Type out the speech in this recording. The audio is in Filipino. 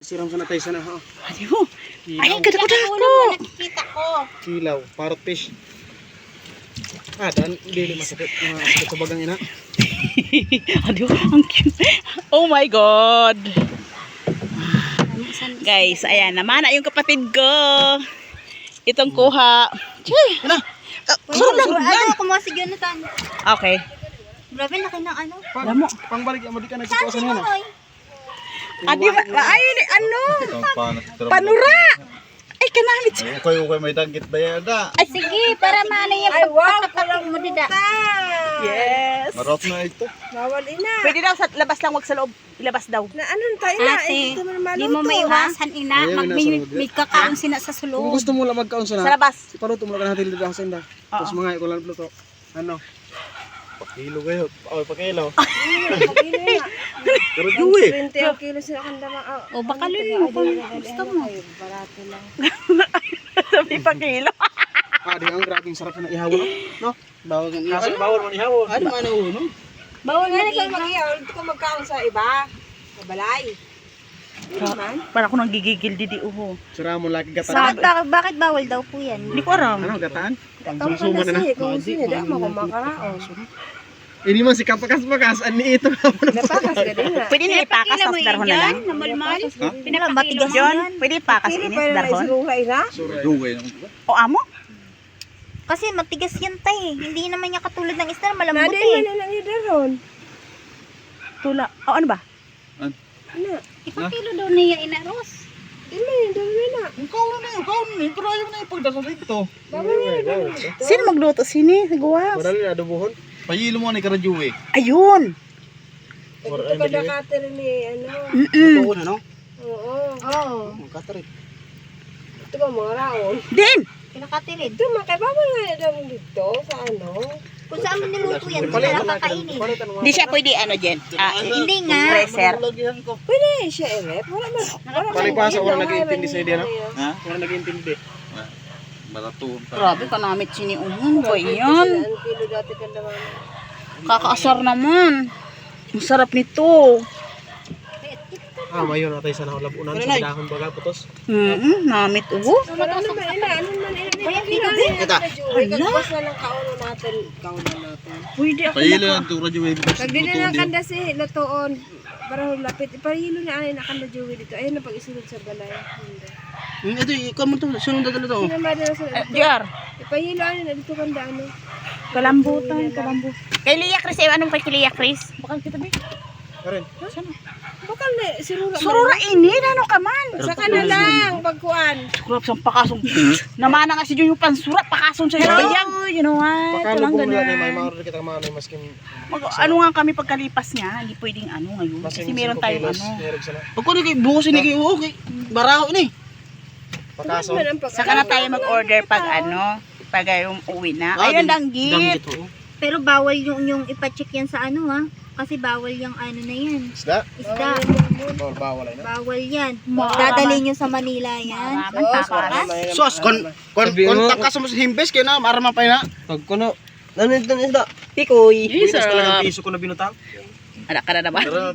Siram sana tayo sana. Adiyo. Ay, ang ganda ko Ulo mo, nakikita ko. Kilaw, parrot fish. Dan dili masakit sa bagang ina. Adiyo, ang cute. Oh my God. Guys, ayan naman na yung kapatid ko. Itong kuha. Ano? Ano, kumuha si Jonathan. Okay. Grabe, laki ng ano. Pangbalik mo di ka Saan nagkuha si sa nana. Manoy? Adi, ay, ano? Panura. Ay, kanamit siya. Ukay may dangkit ba yan da? Ay, sige, para maano yung pagkakapalang mo dida. Yes. Marot na ito. Pwede daw sa labas lang, wag sa loob. Ilabas daw. Ate, di mo maiwasan ina. May kakaon sina sa Kung sulong. gusto mo lang magkaon sa Sa labas. Paruto mo lang natin dito sa inda. Tapos mga ikulan pluto. Ano? Pakilo kayo. Ay, pakilo. Pero juwi. O baka lun mo kung gusto mo. Sabi pa kilo. Di ang grabing sarap na ihawon. No? Bawal ng ihawon. Bawal mo ihawon. Ano man ihawon? Bawal na rin. Para ako nang gigigil didi uho. Sira mo lagi gataan. Bakit bawal daw po yan? Hindi ko alam. Ano gataan? Sumsuma na na. Ini man si kapakas-pakas ani ito. Pwede nila ipakas sa darhon na lang. Namalmal. Matigas yun. Pwede ipakas inis darhon. Dugay naman ko. O amo? Kasi matigas yan tay. Hindi naman niya katulad ng isda na malambot eh. Tula. O ano ba? Ipakilo daw niya inaros. Ikaw na. Pero ayaw na ipagdasal dito. Sino magluto? Sini? Gawa. Madali na adobohon. Pahilo mo ni Karajuwe. Ayun. Tuon ano? Oo. Katarit. Din. Kinakatirid. Kung saan mo niluto yan, kung saan kakainin. Hindi siya pwede ano dyan. Hindi nga. Freezer. Palipasa wala nag-iintindi sa idea na. Ha? Wala nag-iintindi. Malatuon pa. Grabe ka namit siniungan ba yan? Kakaasar naman. Ang sarap nito. Mayon na tayo sa naulabunan sa dahon baga putos. Namit ubo. Pwede ako Pahilo lang ito Karajuwe. Pagdili na kanda si lutoon para lapit parihilo na ay nakanda juwi dito ayun na pag-isulod sa balay. Ito ikaw mo to sunod na dito. Sinamada na sa JR. ipahilo ano na dito kanda ano. Kalambutan. Kay Lia Chris, anong kay Lia Chris? Bakal kita ba? Karen. Bakal na sirura. Surura ini, ano ka man? Saka na lang pagkuan. Sukurap sa pakasong. Namana nga si Jun yung pansurat, pakasong sa bayang. You know what? Pakalo Walang po mula na may ganun. maorder kita maanoy maskin. Ano nga kami pagkalipas niya, hindi pwedeng ano ngayon. Kasi meron tayong ano. Pagko ni kay buhos ni kay okay. Baraho ni. Pakaso. Saka na tayo mag-order pag ano, pag yung uwi na. Ayun ang gift. Pero bawal yung ipacheck yan sa ano ha. Kasi bawal yung ano na yan. Isda? Isda. Bawal ay na. Bawal yan. Dadalhin nyo sa Manila yan. Maraming tapas. Sos kon takas mo sa himbes kay na arama pa na. Pag kuno nanit na isda. Pikoy. Yes, Talagang piso ko na binutang. Ada ka na naman. Pero